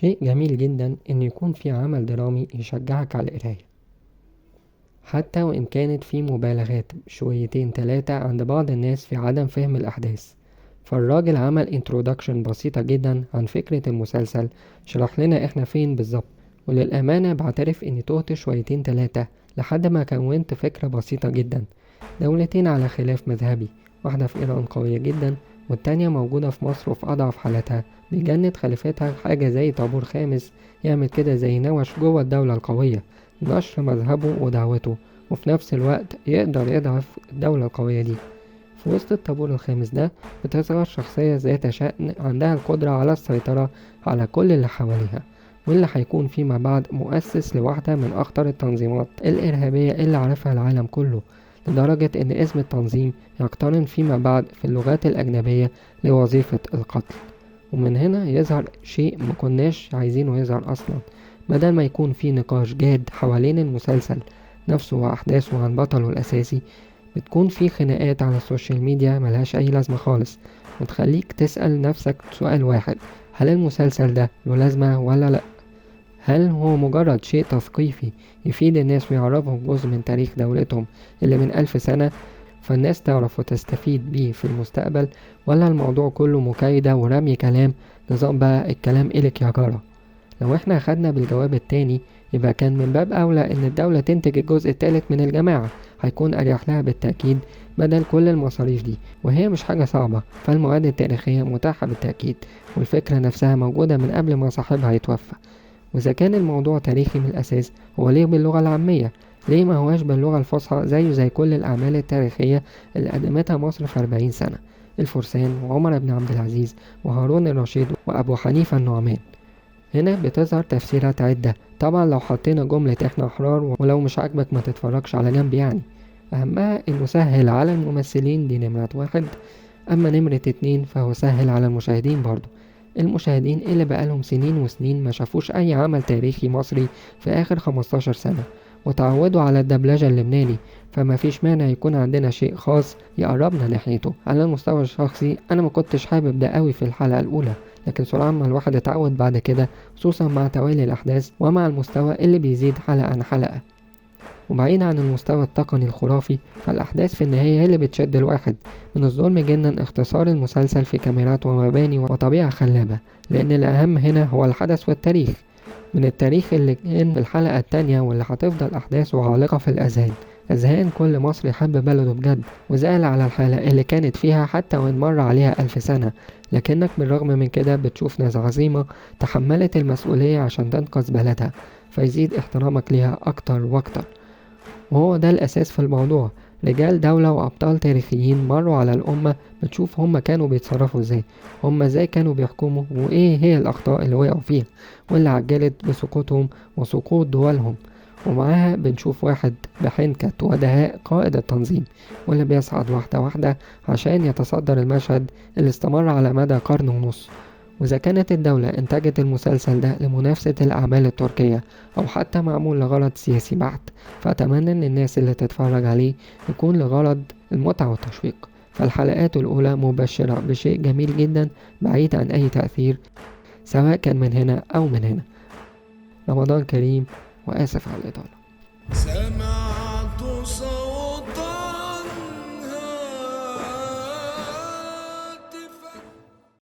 شيء جميل جدا إن يكون في عمل درامي يشجعك على القراية، حتى وإن كانت في مبالغات شويتين تلاتة عند بعض الناس في عدم فهم الأحداث. فالراجل عمل انترودكشن بسيطة جدا عن فكرة المسلسل، شرح لنا احنا فين بالظبط. وللأمانة بعترف إني تهت شويتين تلاتة لحد ما كونت فكرة بسيطة جدا. دولتين على خلاف مذهبي، واحدة في إيران قوية جدا والتانية موجودة في مصر وفي أضعف حالتها، بيجند خليفتها حاجة زي طابور خامس يعمل كده زي نوش جوه الدولة القوية نشر مذهبه ودعوته، وفي نفس الوقت يقدر يضعف الدولة القوية دي. في وسط الطابور الخامس ده بتظهر شخصية ذات شأن عندها القدرة على السيطرة على كل اللي حواليها، واللي هيكون فيما بعد مؤسس لواحدة من أخطر التنظيمات الإرهابية اللي عرفها العالم كله، لدرجة إن اسم التنظيم يقترن فيما بعد في اللغات الأجنبية لوظيفة القتل. ومن هنا يظهر شيء مكناش عايزينه يظهر أصلا. بدل ما يكون في نقاش جاد حوالين المسلسل نفسه وأحداثه عن بطله الأساسي، بتكون في خناقات على السوشيال ميديا ملهاش أي لازمة خالص، وتخليك تسأل نفسك سؤال واحد: هل المسلسل ده له لازمة ولا لأ؟ هل هو مجرد شيء تثقيفي يفيد الناس ويعرفهم جزء من تاريخ دولتهم اللي من 1000 سنة فالناس تعرف وتستفيد بيه في المستقبل، ولا الموضوع كله مكايدة ورمي كلام، نظام بقى الكلام إلك يا جارة؟ لو احنا أخدنا بالجواب التاني يبقى كان من باب أولى إن الدولة تنتج الجزء التالت من الجماعة، هيكون أريح لها بالتأكيد بدل كل المصاريف دي، وهي مش حاجة صعبة. فالمواد التاريخية متاحة بالتأكيد، والفكرة نفسها موجودة من قبل ما صاحبها يتوفى. وإذا كان الموضوع تاريخي من الأساس، هو ليه باللغة العامية؟ ليه ما هواش باللغة الفصحى زيه زي كل الأعمال التاريخية اللي قدمتها مصر في 40 سنة؟ الفرسان وعمر بن عبد العزيز وهارون الرشيد وأبو حنيفة النعمان. هنا بتظهر تفسيرات عدة، طبعا لو حطينا جملة احنا أحرار ولو مش عاجبك ما تتفرجش على جنب يعني. أهمها إنه سهل على الممثلين، دي نمرة واحد. أما نمرة اتنين فهو سهل على المشاهدين برضو، المشاهدين اللي بقالهم سنين وسنين ما شافوش أي عمل تاريخي مصري في آخر 15 سنة وتعودوا على الدبلجة اللبناني، فما فيش مانع يكون عندنا شيء خاص يقربنا ناحيته. على المستوى الشخصي أنا ما كنتش حابب ده قوي في الحلقة الأولى، لكن سرعان ما الواحد اتعود بعد كده، خصوصا مع توالي الأحداث ومع المستوى اللي بيزيد حلقة عن حلقة. وبعيد عن المستوى التقني الخرافي، فالأحداث في النهاية هي اللي بتشد الواحد. من الظلم جدا اختصار المسلسل في كاميرات ومباني وطبيعة خلابة، لأن الأهم هنا هو الحدث والتاريخ. من التاريخ اللي كان في الحلقة التانية واللي هتفضل أحداثه عالقة في أذهان كل مصري حب بلده بجد، وزعل على الحالة اللي كانت فيها حتى وإن مر عليها 1000 سنة، لكنك بالرغم من كده بتشوف ناس عظيمة تحملت المسؤولية عشان تنقذ بلدها، فيزيد احترامك ليها أكتر وأكتر. وهو ده الأساس في الموضوع، رجال دولة وأبطال تاريخيين مروا على الأمة، بتشوف هما كانوا بيتصرفوا ازاي، هما ازاي كانوا بيحكموا، وإيه هي الأخطاء اللي وقعوا فيها واللي عجلت بسقوطهم وسقوط دولهم. ومعاها بنشوف واحد بحنكة ودهاء قائد التنظيم، واللي بيصعد واحدة واحدة عشان يتصدر المشهد اللي استمر على مدى قرن ونص. وإذا كانت الدولة انتجت المسلسل ده لمنافسة الأعمال التركية أو حتى معمول لغرض سياسي بحت، فأتمنى إن الناس اللي تتفرج عليه يكون لغرض المتعة والتشويق. فالحلقات الأولى مبشرة بشيء جميل جدا بعيد عن أي تأثير، سواء كان من هنا أو من هنا. رمضان كريم، وآسف على الإطالة.